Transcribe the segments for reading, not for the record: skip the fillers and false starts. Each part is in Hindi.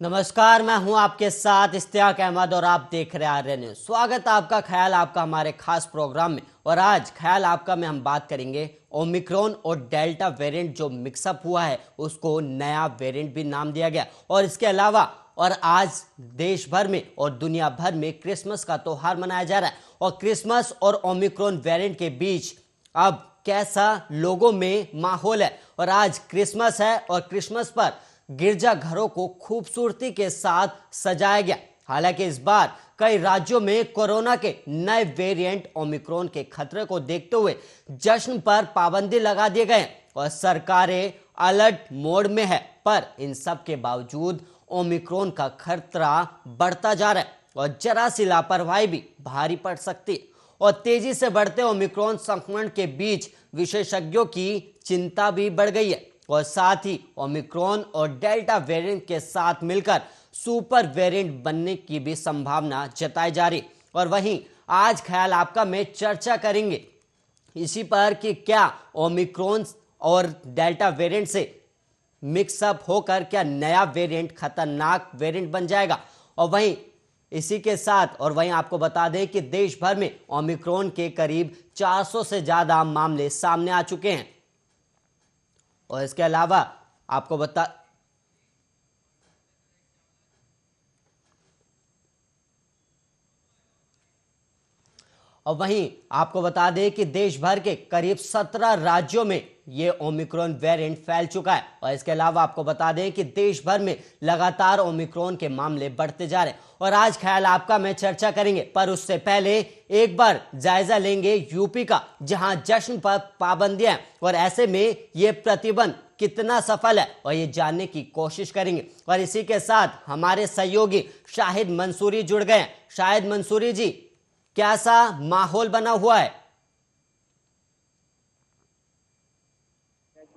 नमस्कार, मैं हूं आपके साथ इश्तियाक अहमद और आप देख रहे हैं आर्य न्यूज। स्वागत है आपका ख्याल आपका हमारे खास प्रोग्राम में। और आज ख्याल आपका में हम बात करेंगे ओमिक्रॉन और डेल्टा वेरिएंट जो मिक्सअप हुआ है उसको नया वेरिएंट भी नाम दिया गया। और इसके अलावा और आज देश भर में और दुनिया भर में क्रिसमस का त्योहार मनाया जा रहा है। और क्रिसमस और ओमिक्रॉन वेरिएंट के बीच अब कैसा लोगों में माहौल है। और आज क्रिसमस है और क्रिसमस पर गिरजाघरों को खूबसूरती के साथ सजाया गया। हालांकि इस बार कई राज्यों में कोरोना के नए वेरिएंट ओमिक्रॉन के खतरे को देखते हुए जश्न पर पाबंदी लगा दिए गए और सरकारें अलर्ट मोड में है। पर इन सब के बावजूद ओमिक्रॉन का खतरा बढ़ता जा रहा है और जरा सी लापरवाही भी भारी पड़ सकती है। और तेजी से बढ़ते ओमिक्रॉन संक्रमण के बीच विशेषज्ञों की चिंता भी बढ़ गई है। और साथ ही ओमिक्रॉन और डेल्टा वेरिएंट के साथ मिलकर सुपर वेरिएंट बनने की भी संभावना जताई जा रही। और वहीं आज ख्याल आपका में चर्चा करेंगे इसी पर कि क्या ओमिक्रॉन और डेल्टा वेरिएंट से मिक्सअप होकर क्या नया वेरिएंट खतरनाक वेरिएंट बन जाएगा। और वहीं इसी के साथ और वहीं आपको बता दें कि देश भर में ओमिक्रॉन के करीब 400 से ज्यादा मामले सामने आ चुके हैं। और इसके अलावा आपको बता दें कि देश भर के करीब 17 राज्यों में ये ओमिक्रॉन वेरिएंट फैल चुका है। और इसके अलावा आपको बता दें कि देश भर में लगातार ओमिक्रॉन के मामले बढ़ते जा रहे हैं। और आज ख्याल आपका में चर्चा करेंगे, पर उससे पहले एक बार जायजा लेंगे यूपी का, जहां जश्न पर पाबंदियां और ऐसे में ये प्रतिबंध कितना सफल है और ये जानने की कोशिश करेंगे। और इसी के साथ हमारे सहयोगी शाहिद मंसूरी जुड़ गए हैं। शाहिद मंसूरी जी, कैसा माहौल बना हुआ है?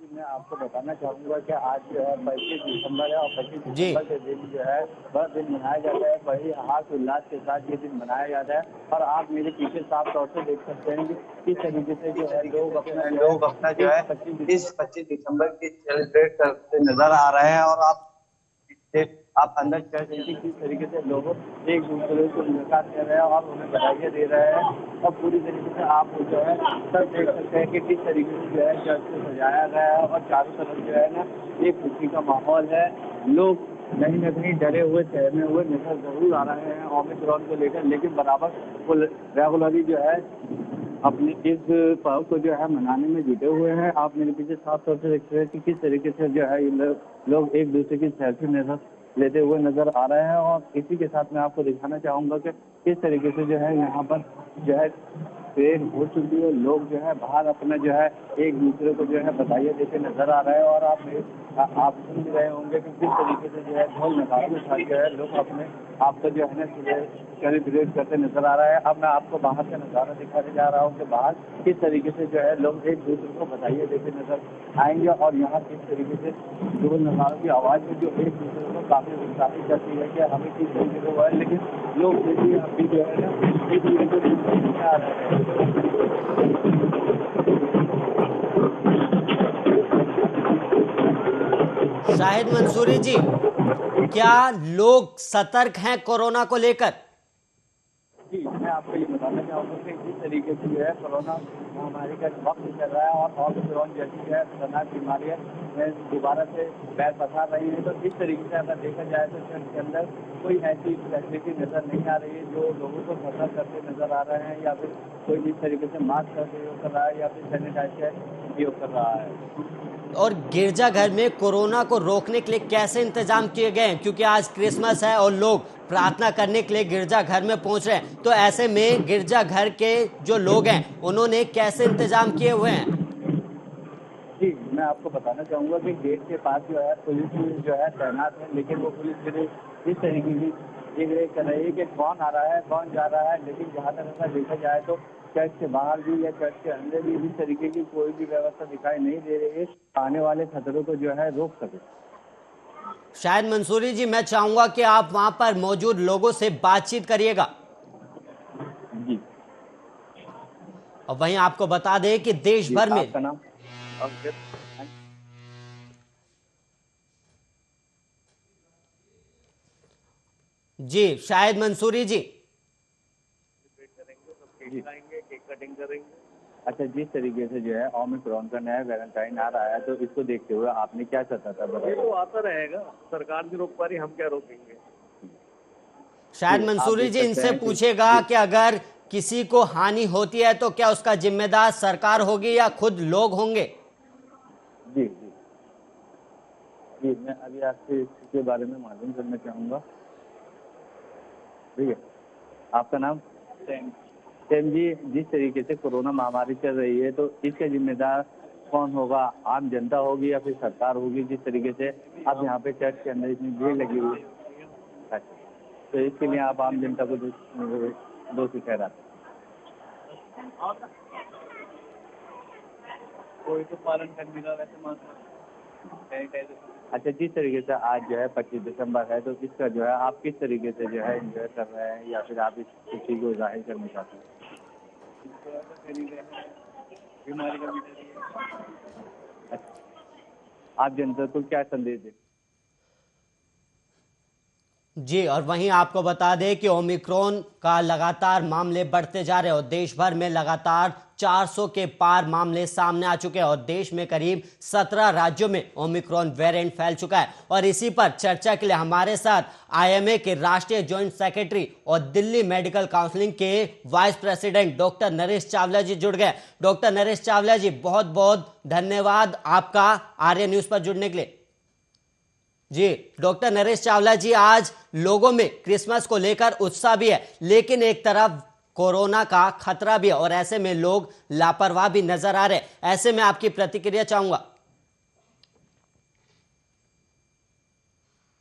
मैं आपको बताना चाहूंगा कि आज जो है 25 दिसंबर है और 25 दिसंबर के दिन जो है वह दिन मनाया जाता है। बड़ी हर्ष उल्लास के साथ ये दिन मनाया जाता है। और आप मेरे पीछे साफ तौर से देख सकते हैं कि किस तरीके से जो है लोग अपना जो है इस 25 दिसंबर की सेलिब्रेट करते नजर आ रहे हैं। और आप अंदर कह सकते हैं किस तरीके से लोग एक दूसरे को मुलाकात कर रहे हैं और उन्हें बधाइयाँ दे रहे हैं। और पूरी तरीके से आप जो है सब देख सकते हैं कि किस तरीके से जो है चर्च को सजाया गया है और चारों तरफ जो है ना एक खुशी का माहौल है। लोग कहीं न कहीं डरे हुए सहमे हुए नजर जरूर आ रहे हैं ओमिक्रॉन को लेकर, लेकिन बराबर वो रेगुलरली जो है अपने इस पर्व को जो है मनाने में जुटे हुए हैं। आप मेरे पीछे साफ तौर से देखते हैं कि किस तरीके से जो है लोग एक दूसरे की सेल्फी नजर लेते हुए नजर आ रहे हैं। और इसी के साथ मैं आपको दिखाना चाहूंगा कि किस तरीके से जो है यहाँ पर जो है ट्रेन हो चुकी है। लोग जो है बाहर अपना जो है एक दूसरे को जो है बधाइयाँ देते नजर आ रहे हैं। और आप सुन भी रहे होंगे कि किस तरीके से जो है ढोल नगाड़ों के साथ जो है लोग अपने आपको जो है ना सेलिब्रेट करते नजर आ रहा है। अब मैं आपको बाहर का नज़ारा दिखाने जा रहा हूँ कि बाहर किस तरीके से जो है लोग एक दूसरे को बधाइयाँ देते नजर आएंगे। और यहाँ किस तरीके से ढोल नगाड़ों की आवाज़ में जो एक दूसरे को काफी उत्साहित करती है कि हमें चीज नहीं मिला हुआ है, लेकिन लोग फिर भी अभी जो है ना एक दूसरे को आ रहे हैं। शाहिद मंसूरी जी, क्या लोग सतर्क हैं कोरोना को लेकर? जी, मैं आपको ये बताना चाहूँगा कि जिस तरीके से जो है कोरोना महामारी का वक्त चल रहा है और ओमिक्रॉन जैसी जो है खतरनाक बीमारियाँ दोबारा से पैर पसार रही हैं, तो इस तरीके से अगर देखा जाए तो चर्च के अंदर कोई ऐसी फैसिलिटी नजर नहीं आ रही है जो लोगों को सतर्क करते नजर आ रहे हैं, या फिर कोई इस तरीके से मास्क का प्रयोग कर रहा है या फिर सैनिटाइजर का उपयोग कर रहा है। और गिरजाघर में कोरोना को रोकने के लिए कैसे इंतजाम किए गए हैं? क्योंकि आज क्रिसमस है और लोग प्रार्थना करने के लिए गिरजाघर में पहुंच रहे हैं, तो ऐसे में गिरजाघर के जो लोग हैं उन्होंने कैसे इंतजाम किए हुए हैं? जी, मैं आपको बताना चाहूँगा कि गेट के पास जो है पुलिस जो है तैनात है, लेकिन वो पुलिस सिर्फ इस तरीके की देख कर रही है कि कौन आ रहा है कौन जा रहा है। लेकिन जहाँ तक ऐसा देखा जाए तो चर्च के बाहर भी या चर्च के अंदर भी इस तरीके की कोई भी व्यवस्था दिखाई नहीं दे रही है आने वाले खतरों को जो है रोक सके। शायद मंसूरी जी, मैं चाहूंगा कि आप वहां पर मौजूद लोगों से बातचीत करिएगा। जी, और वहीं आपको बता दें कि देश जी भर में आपका नाम? जी शाहिद मंसूरी जी। केक कटिंग करेंगे। अच्छा, जिस तरीके से जो है ओमिक्रॉन का नया वेरिएंट आ रहा है, तो इसको देखते हुए आपने क्या सोचा था? बताइए। तो आता रहेगा, सरकार नहीं रोक पा रही, हम क्या रोकेंगे। शायद जी, आप मंसूरी देख जी सकते इनसे हैं कि पूछेगा जी कि अगर किसी को हानि होती है तो क्या उसका जिम्मेदार सरकार होगी या खुद लोग होंगे? जी जी जी, मैं अभी आपसे इसके बारे में मालूम करना चाहूँगा। ठीक है, आपका नाम? सैम। सैम जी, जिस तरीके से कोरोना महामारी चल रही है, तो इसका जिम्मेदार कौन होगा? आम जनता होगी या फिर सरकार होगी? जिस तरीके से अब यहाँ पे चर्च के अंदर इतनी भीड़ लगी हुई है, अच्छा, तो इसके लिए आप आम जनता को दोषी ठहराते हैं? कोई तो पालन कर नहीं रहा वैसे मास्क। अच्छा, जिस तरीके से आज जो है 25 दिसंबर है, तो इसका जो है आप किस तरीके से जो है एंजॉय कर रहे हैं, या फिर आप इस खुशी को जाहिर करना चाहते हैं? बीमारी का भी डर है। अच्छा, आप जनता को क्या संदेश दें? जी, और वहीं आपको बता दें कि ओमिक्रॉन का लगातार मामले बढ़ते जा रहे हैं और देश भर में लगातार 400 के पार मामले सामने आ चुके हैं और देश में करीब 17 राज्यों में ओमिक्रॉन वेरिएंट फैल चुका है। और इसी पर चर्चा के लिए हमारे साथ आईएमए के राष्ट्रीय जॉइंट सेक्रेटरी और दिल्ली मेडिकल काउंसिल के vice president doctor Naresh Chawla ji जुड़ गए। डॉक्टर नरेश चावला जी, बहुत बहुत धन्यवाद आपका आर्य न्यूज पर जुड़ने के लिए। जी डॉक्टर नरेश चावला जी, आज लोगों में क्रिसमस को लेकर उत्साह भी है, लेकिन एक तरफ कोरोना का खतरा भी है और ऐसे में लोग लापरवाह भी नजर आ रहे हैं। ऐसे में आपकी प्रतिक्रिया चाहूंगा।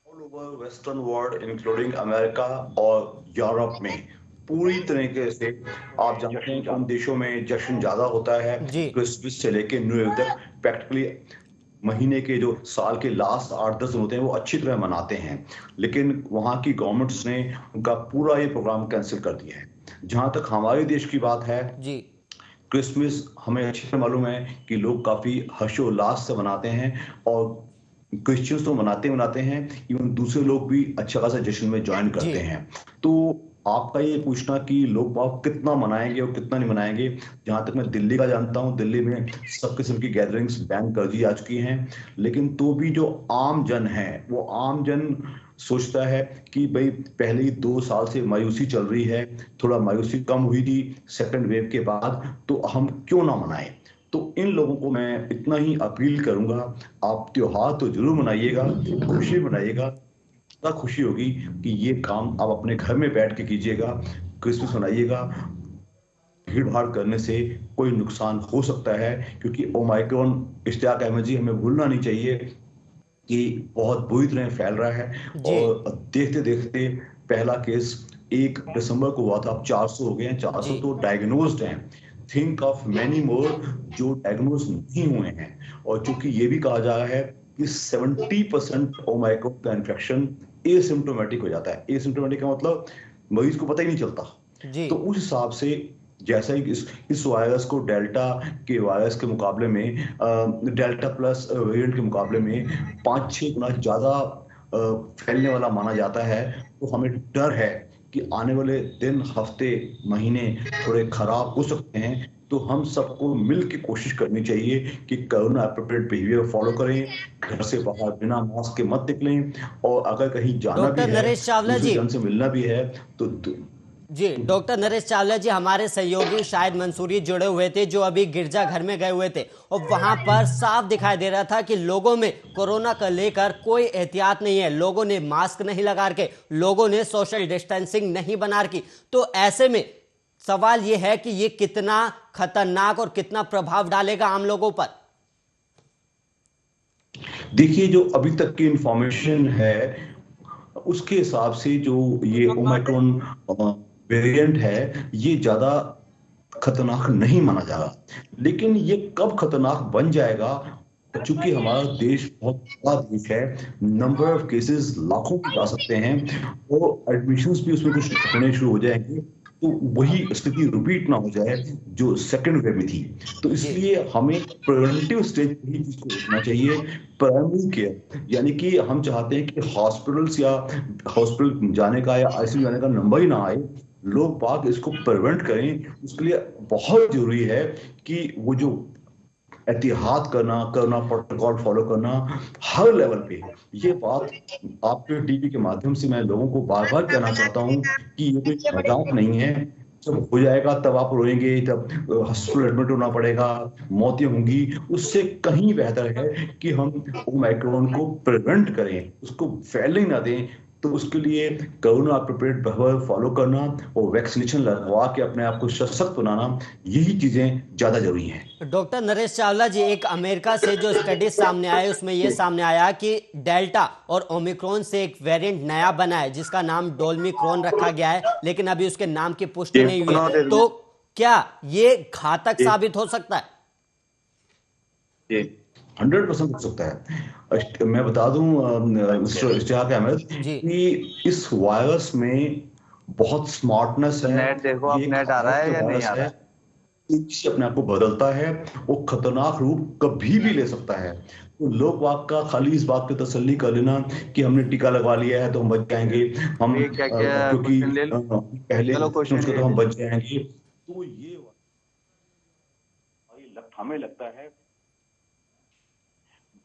All over western world including America और यूरोप में पूरी तरीके से आप जानते हैं कि उन देशों में जश्न ज्यादा होता है। जी। क्रिसमस से लेके न्यू ईयर तक प्रैक्टिकली महीने के जो साल के लास्ट 8-10 दिन होते हैं वो अच्छी तरह मनाते हैं, लेकिन वहाँ की गवर्नमेंट्स ने उनका पूरा ये प्रोग्राम कैंसिल कर दिया है। जहां तक हमारे देश की बात है, जी क्रिसमस हमें अच्छी तरह मालूम है कि लोग काफी हर्षोल्लास से मनाते हैं और क्रिश्चियंस तो मनाते हैं, इवन दूसरे लोग भी अच्छा खासा जश्न में ज्वाइन करते जी। हैं। तो आपका ये पूछना कि लोग बाग कितना मनाएंगे और कितना नहीं मनाएंगे, जहां तक मैं दिल्ली का जानता हूं, दिल्ली में सब किस्म की गैदरिंग्स बैन कर दी जा चुकी हैं, लेकिन तो भी जो आम जन है वो आम जन सोचता है कि भाई पहले ही 2 साल से मायूसी चल रही है, थोड़ा मायूसी कम हुई थी सेकंड वेव के बाद, तो हम क्यों ना मनाएं। तो इन लोगों को मैं इतना ही अपील करूंगा, आप त्योहार तो जरूर मनाइएगा, खुशी मनाइएगा, इतना खुशी होगी कि ये काम आप अपने घर में बैठ के कीजिएगा, क्रिसमस मनाइएगा। भीड़ भाड़ करने से कोई नुकसान हो सकता है, क्योंकि ओमाइक्रॉन, इश्तियाक अहमद जी, हमें भूलना नहीं चाहिए कि बहुत बुरी तरह फैल रहा है जी और देखते देखते पहला केस 1 दिसंबर को हुआ था, अब 400 हो गए हैं। 400 जी तो डायग्नोज्ड हैं, थिंक ऑफ मैनी मोर जो डायग्नोज नहीं हुए हैं। और चूंकि ये भी कहा जा रहा है कि 70% ओमाइक्रॉन का इन्फेक्शन एसिम्टोमेटिक हो जाता है। एसिम्टोमेटिक का मतलब मरीज को पता ही नहीं चलता। जी तो उस हिसाब से जैसा ही इस वायरस को डेल्टा के वायरस के मुकाबले में, डेल्टा प्लस वेरिएंट के मुकाबले में 5-6 गुना ज्यादा फैलने वाला माना जाता है, तो हमें डर है कि आने वाले दिन, हफ्ते, महीने थोड़े खराब हो सकते हैं। तो हम सबको मिल के कोशिश करनी चाहिए कि कोरोना अप्रोप्रिएट बिहेवियर फॉलो करें, घर से बाहर बिना मास्क के मत निकलें, और अगर कहीं जाना भी डॉक्टर है, नरेश चावला दूसरे जी। जन से मिलना भी है तो जी डॉक्टर नरेश चावला जी, हमारे सहयोगी शाहिद मंसूरी जुड़े हुए थे जो अभी गिरजाघर में गए हुए थे और वहां पर साफ दिखाई दे रहा था कि लोगों में कोरोना को लेकर कोई एहतियात नहीं है। लोगों ने मास्क नहीं लगा के, लोगों ने सोशल डिस्टेंसिंग नहीं बना रखी। तो ऐसे में सवाल यह है कि ये कितना खतरनाक और कितना प्रभाव डालेगा आम लोगों पर। देखिए, जो अभी तक की इंफॉर्मेशन है उसके हिसाब से जो ये ओमाइक्रॉन वेरिएंट है ये ज्यादा खतरनाक नहीं माना जा रहा, लेकिन ये कब खतरनाक बन जाएगा, चूंकि हमारा देश बहुत बड़ा देश है, नंबर ऑफ केसेस लाखों की जा सकते हैं और एडमिशंस भी उसमें कुछ होने शुरू हो जाएंगे। तो वही स्थिति रिपीट ना हो जाए जो सेकंड वेव में थी। तो इसलिए हमें प्रिवेंटिव स्टेज पे ही इसको रोकना चाहिए। प्राइमरी केयर यानी कि हम चाहते हैं कि हॉस्पिटल्स या हॉस्पिटल जाने का या आईसीयू जाने का नंबर ही ना आए, लोग बाग इसको प्रिवेंट करें। उसके लिए बहुत जरूरी है कि वो जो एहतियात करना कोरोना प्रोटोकॉल फॉलो करना हर लेवल पे। ये बात आपके टीवी के माध्यम से मैं लोगों को बार बार कहना चाहता हूँ कि ये कोई मजाक नहीं है। जब हो जाएगा तब आप रोएंगे, तब हॉस्पिटल एडमिट होना पड़ेगा, मौतें होंगी। उससे कहीं बेहतर है कि हम ओमाइक्रोन को प्रिवेंट करें, उसको फैलने ना दें। तो उसके लिए कोरोना अप्रोप्रिएट बिहेवियर फॉलो करना और वैक्सीनेशन लगवा के अपने आप को सशक्त बनाना, यही चीजें ज्यादा जरूरी हैं। डॉक्टर नरेश चावला जी, एक अमेरिका से जो स्टडीज सामने आए उसमें यह सामने आया कि डेल्टा और ओमिक्रॉन से एक वेरिएंट नया बना है जिसका नाम डोलमिक्रॉन रखा गया है, लेकिन अभी उसके नाम की पुष्टि नहीं हुई है। तो क्या ये घातक साबित हो सकता है? 100% हो सकता है। मैं बता दूं इश्तिहाक अहमद कि इस वायरस में बहुत स्मार्टनेस है। नेट देखो, अब नेट आ रहा है या नहीं आ रहा है? से अपने आप को बदलता है, वो खतरनाक रूप कभी भी ले सकता है। तो लोग वाक का खाली इस बात की तसल्ली कर लेना कि हमने टीका लगवा लिया है तो हम बच जाएंगे, हम क्योंकि पहले उसको तो हम बच जाएंगे। तो ये हमें लगता है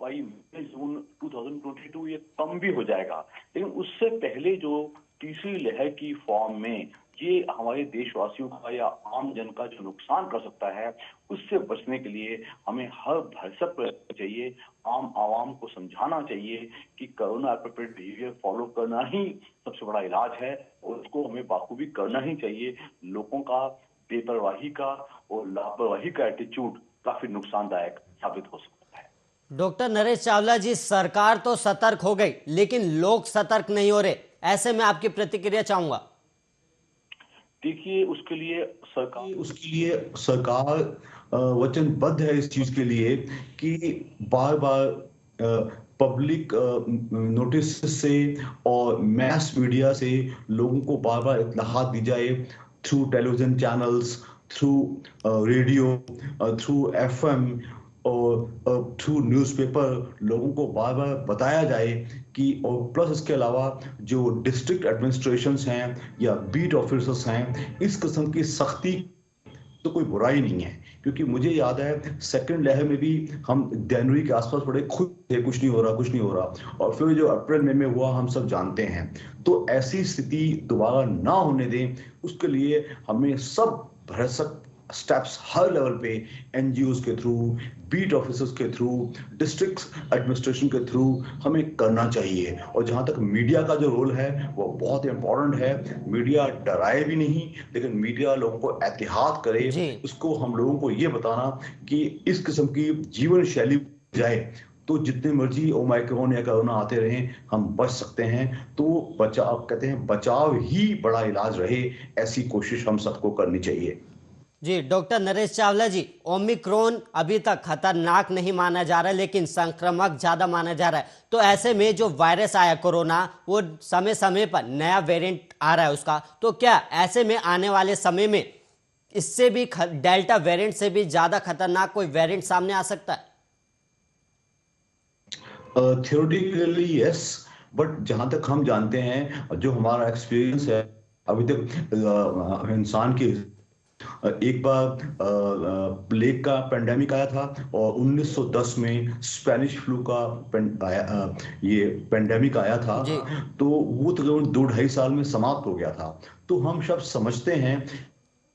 बाई मई जून 2022 ये कम भी हो जाएगा, लेकिन उससे पहले जो तीसरी लहर की फॉर्म में ये हमारे देशवासियों का या आम जन का जो नुकसान कर सकता है, उससे बचने के लिए हमें हर भरसक प्रयत्न चाहिए। आम आवाम को समझाना चाहिए कि कोरोना एप्रोप्रिएट बिहेवियर फॉलो करना ही सबसे बड़ा इलाज है और उसको हमें बाखूबी करना ही चाहिए। लोगों का बेपरवाही का और लापरवाही का एटीट्यूड काफी नुकसानदायक साबित हो सकता है। डॉक्टर नरेश चावला जी, सरकार तो सतर्क हो गई लेकिन लोग सतर्क नहीं हो रहे, ऐसे में आपकी प्रतिक्रिया चाहूंगा। देखिए, उसके लिए सरकार वचनबद्ध है इस चीज के लिए कि बार बार पब्लिक नोटिस से और मैस मीडिया से लोगों को बार बार इत्तलाहात दी जाए, through television channels, through radio, through FM और थ्रू न्यूज़पेपर लोगों को बार बार बताया जाए कि, और प्लस इसके अलावा जो डिस्ट्रिक्ट एडमिनिस्ट्रेशंस हैं या बीट ऑफिसर्स हैं, इस किस्म की सख्ती तो कोई बुराई नहीं है। क्योंकि मुझे याद है सेकंड लहर में भी हम जनवरी के आसपास बड़े खुश थे, कुछ नहीं हो रहा, और फिर जो अप्रैल मई में हुआ हम सब जानते हैं। तो ऐसी स्थिति दोबारा ना होने दें, उसके लिए हमें सब भरसक स्टेप्स हर लेवल पे, एनजीओज के थ्रू, बीट ऑफिसर्स के थ्रू, डिस्ट्रिक्ट एडमिनिस्ट्रेशन के थ्रू हमें करना चाहिए। और जहां तक मीडिया का जो रोल है वो बहुत इंपॉर्टेंट है। मीडिया डराए भी नहीं, लेकिन मीडिया लोगों को एहतियात करे। उसको हम लोगों को ये बताना कि इस किस्म की जीवन शैली जाए तो जितने मर्जी ओमाइक्रॉन या कोरोना आते रहें, हम बच सकते हैं। तो बचाव, कहते हैं बचाव ही बड़ा इलाज रहे, ऐसी कोशिश हम सबको करनी चाहिए। जी डॉक्टर नरेश चावला जी, ओमिक्रॉन अभी तक खतरनाक नहीं माना जा रहा है लेकिन संक्रामक ज्यादा माना जा रहा है। तो ऐसे में जो वायरस आया कोरोना, वो समय समय पर नया वेरिएंट आ रहा है उसका, तो क्या ऐसे में आने वाले समय में इससे भी डेल्टा वेरिएंट से भी ज्यादा खतरनाक कोई वेरिएंट सामने आ सकता है? थियोरेटिकली यस, बट जहां तक हम जानते हैं, जो हमारा एक्सपीरियंस है अभी तक, इंसान की एक बार प्लेग का पेंडेमिक आया था और 1910 में स्पेनिश फ्लू का ये पेंडेमिक आया था। तो वो तकरीबन 2-2.5 साल में समाप्त हो गया था। तो हम सब समझते हैं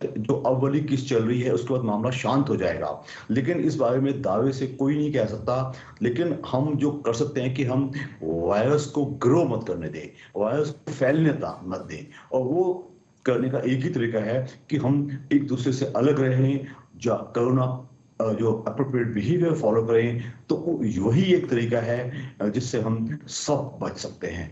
जो अव्वली किस चल रही है, उसके बाद मामला शांत हो जाएगा। लेकिन इस बारे में दावे से कोई नहीं कह सकता। लेकिन हम जो कर सकते हैं कि हम वायरस को ग्रो मत करने दें, वायरस को फैलने मत दें, और वो करने का एक ही तरीका है कि हम एक दूसरे से अलग रहें, जो कोरोना जो अप्रोप्रिएट बिहेवियर फॉलो करें। तो वही एक तरीका है जिससे हम सब बच सकते हैं।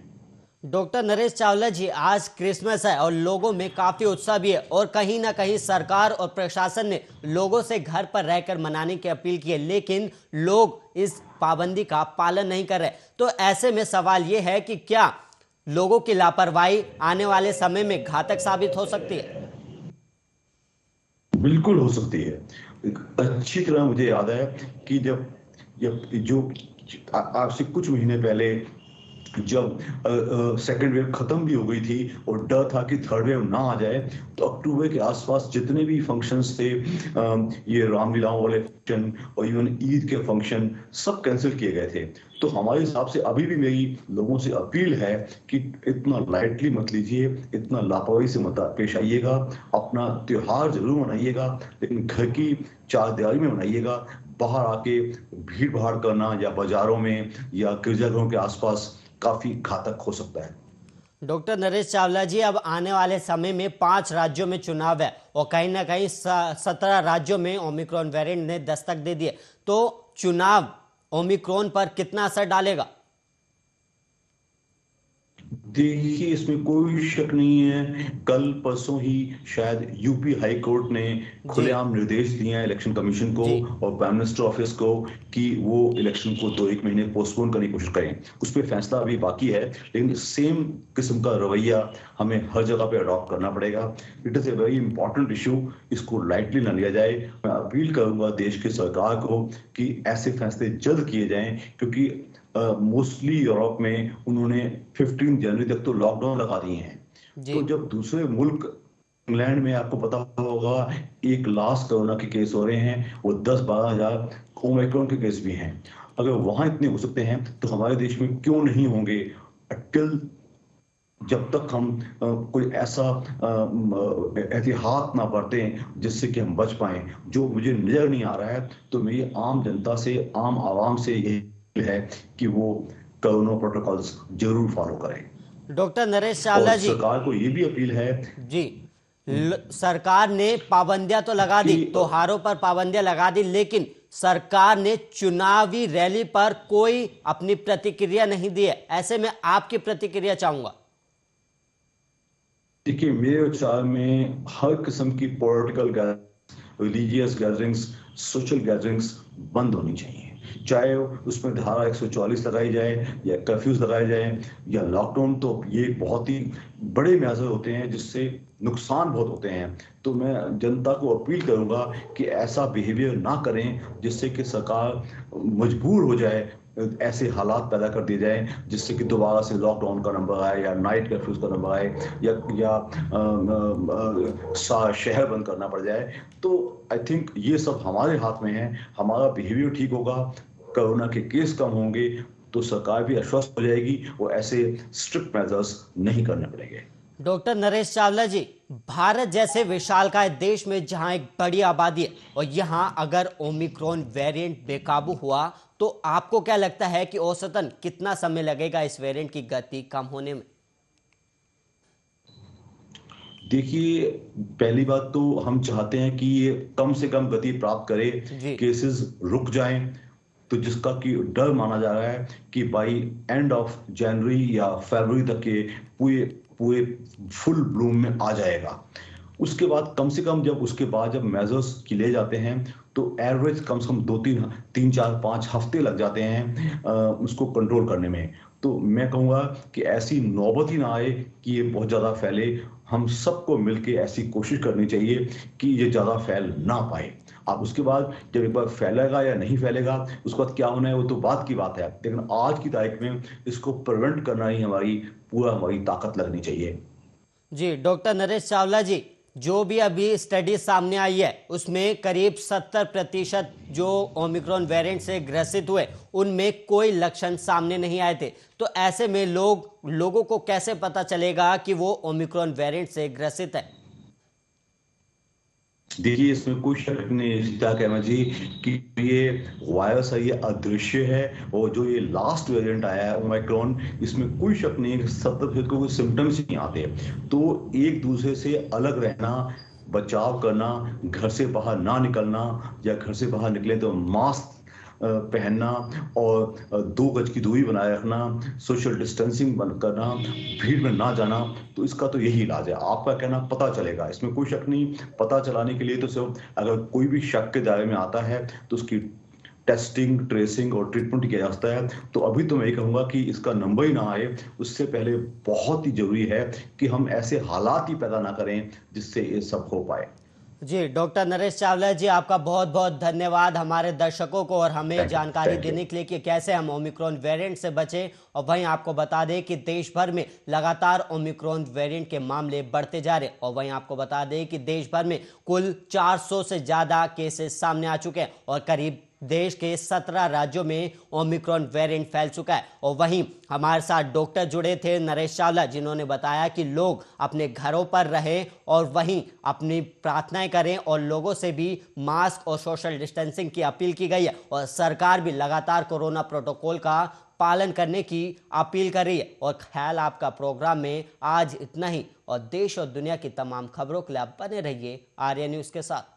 डॉक्टर नरेश चावला जी, आज क्रिसमस है और लोगों में काफी उत्साह भी है, और कहीं ना कहीं सरकार और प्रशासन ने लोगों से घर पर रहकर मनाने की अपील की है, लेकिन लोग इस पाबंदी का पालन नहीं कर रहे। तो ऐसे में सवाल यह है कि क्या लोगों की लापरवाही आने वाले समय में घातक साबित हो सकती है? बिल्कुल हो सकती है। अच्छी तरह मुझे याद है कि जब जब जो आज से कुछ महीने पहले जब सेकेंड वेव खत्म भी हो गई थी और डर था कि थर्ड वेव ना आ जाए, तो अक्टूबर के आसपास जितने भी फंक्शंस थे, ये रामलीलाओं वाले फंक्शन और इवन ईद के फंक्शन, सब कैंसिल किए गए थे। तो हमारे हिसाब से अभी भी मेरी लोगों से अपील है कि इतना लाइटली मत लीजिए, इतना लापरवाही से मत पेश आइएगा। अपना त्योहार जरूर मनाइएगा, लेकिन घर की चार दीवारी में मनाइएगा। बाहर आके भीड़ भाड़ करना या बाजारों में या गिरजाघरों के आसपास काफी घातक हो सकता है। डॉक्टर नरेश चावला जी, अब आने वाले समय में 5 राज्यों में चुनाव है और कहीं ना कहीं 17 राज्यों में ओमिक्रॉन वेरिएंट ने दस्तक दे दी है, तो चुनाव ओमिक्रॉन पर कितना असर डालेगा? देखिए, इसमें कोई शक नहीं है। कल परसों ही शायद यूपी हाई कोर्ट ने खुलेआम निर्देश दिए हैं इलेक्शन कमीशन को और प्राइम मिनिस्टर ऑफिस को कि वो इलेक्शन को 2-1 महीने पोस्टपोन करने की कोशिश करें। उस पर फैसला अभी बाकी है, लेकिन सेम किस्म का रवैया हमें हर जगह पे अडॉप्ट करना पड़ेगा। It is a very important issue, इसको लाइटली न लिया जाए। मैं अपील करूंगा देश की सरकार को कि ऐसे फैसले जल्द किए जाएं, क्योंकि मोस्टली यूरोप में उन्होंने 15 जनवरी तक तो लॉकडाउन लगा दिए हैं। तो जब दूसरे मुल्क, इंग्लैंड में आपको पता होगा 1 लाख कोरोना के केस हो रहे हैं, वो 10-12 हजार ओमिक्रॉन के केस भी हैं। अगर वहां इतने हो सकते हैं तो हमारे देश में क्यों नहीं होंगे? टिल जब तक हम कोई ऐसा एहतियात ना बरतें जिससे कि हम बच पाए, जो मुझे नजर नहीं आ रहा है, तो मेरी आम जनता से, आम आवाम से यही है कि वो कोरोना प्रोटोकॉल्स जरूर फॉलो करें। डॉक्टर नरेश चावला जी, सरकार को ये भी अपील है जी, सरकार ने पाबंदियां तो लगा दी, त्योहारों पर पाबंदियां लगा दी, लेकिन सरकार ने चुनावी रैली पर कोई अपनी प्रतिक्रिया नहीं दी है। ऐसे में आपकी प्रतिक्रिया चाहूंगा। देखिए, मेरे विचार में हर किस्म की political religious gatherings, social gatherings बंद होनी चाहिए। चाहे उसमें धारा 144 लगाई जाए या कर्फ्यूज लगाए जाए या लॉकडाउन, तो ये बहुत ही बड़े मेजर होते हैं जिससे नुकसान बहुत होते हैं। तो मैं जनता को अपील करूंगा कि ऐसा बिहेवियर ना करें जिससे कि सरकार मजबूर हो जाए, ऐसे हालात पैदा कर दिए जाए जिससे कि दोबारा से लॉकडाउन का नंबर आए या नाइट कर्फ्यूज का नंबर आए या शहर बंद करना पड़ जाए। तो आई थिंक ये सब हमारे हाथ में है। हमारा बिहेवियर ठीक होगा, कोरोना के केस कम होंगे, तो सरकार भी आश्वस्त हो जाएगी और ऐसे स्ट्रिक्ट मेजर्स नहीं करने पड़ेंगे। डॉक्टर नरेश चावला जी, भारत जैसे विशालकाय देश में जहां एक बड़ी आबादी है और यहां अगर ओमिक्रॉन वेरिएंट बेकाबू हुआ, तो आपको क्या लगता है कि औसतन कितना समय लगेगा इस वेरिएंट की गति कम होने में? देखिए, पहली बात तो हम चाहते हैं कि ये कम से कम गति प्राप्त करे, केसेस रुक जाएं। तो जिसका कि डर माना जा रहा है कि बाई एंड ऑफ जनवरी या फरवरी तक के पूरे पूरे फुल ब्लूम में आ जाएगा। उसके बाद कम से कम जब मेजर्स किए जाते हैं तो एवरेज कम से कम 2-3-4-5 हफ्ते लग जाते हैं उसको कंट्रोल करने में। तो मैं कहूँगा कि ऐसी नौबत ही ना आए कि ये बहुत ज़्यादा फैले। हम सबको मिलकर ऐसी कोशिश करनी चाहिए कि ये ज़्यादा फैल ना पाए। अब उसके बाद जब एक बार फैलेगा या नहीं फैलेगा, उसके बाद क्या होना है वो तो बात की बात है, लेकिन आज की तारीख में इसको प्रिवेंट करना ही हमारी ताकत लगनी चाहिए। जी, डॉक्टर नरेश चावला जी, जो भी अभी स्टडी सामने आई है उसमें करीब 70% जो ओमिक्रॉन वेरिएंट से ग्रसित हुए उनमें कोई लक्षण सामने नहीं आए थे। तो ऐसे में लोगों को कैसे पता चलेगा कि वो ओमिक्रॉन वेरिएंट से ग्रसित है? देखिए, इसमें कोई शक नहीं कहना जी कि ये वायरस है, ये अदृश्य है। और जो ये लास्ट वेरिएंट आया है ओमिक्रॉन, इसमें कोई शक नहीं है कि 70% को कोई सिम्टम्स ही नहीं आते। तो एक दूसरे से अलग रहना, बचाव करना, घर से बाहर ना निकलना, या घर से बाहर निकले तो मास्क पहनना और 2 गज की दूरी बनाए रखना, सोशल डिस्टेंसिंग करना, भीड़ में ना जाना, तो इसका तो यही इलाज है। आपका कहना पता चलेगा, इसमें कोई शक नहीं। पता चलाने के लिए तो सिर्फ अगर कोई भी शक के दायरे में आता है तो उसकी टेस्टिंग, ट्रेसिंग और ट्रीटमेंट किया जाता है। तो अभी तो मैं ये कहूँगा कि इसका नंबर ही ना आए, उससे पहले बहुत ही जरूरी है कि हम ऐसे हालात ही पैदा ना करें जिससे ये सब हो पाए। जी, डॉक्टर नरेश चावला जी, आपका बहुत बहुत धन्यवाद हमारे दर्शकों को और हमें जानकारी थैंक यू। देने के लिए कि कैसे हम ओमिक्रॉन वेरिएंट से बचें। और वहीं आपको बता दें कि देश भर में लगातार ओमिक्रॉन वेरिएंट के मामले बढ़ते जा रहे हैं। और वहीं आपको बता दें कि देश भर में कुल 400 से ज़्यादा केसेस सामने आ चुके हैं और करीब देश के 17 राज्यों में ओमिक्रॉन वेरिएंट फैल चुका है। और वहीं हमारे साथ डॉक्टर जुड़े थे नरेश चावला, जिन्होंने बताया कि लोग अपने घरों पर रहें और वहीं अपनी प्रार्थनाएं करें और लोगों से भी मास्क और सोशल डिस्टेंसिंग की अपील की गई है। और सरकार भी लगातार कोरोना प्रोटोकॉल का पालन करने की अपील कर रही है। और ख्याल आपका प्रोग्राम में आज इतना ही और देश और दुनिया की तमाम खबरों के लिए आप बने रहिए आर्या न्यूज़ के साथ।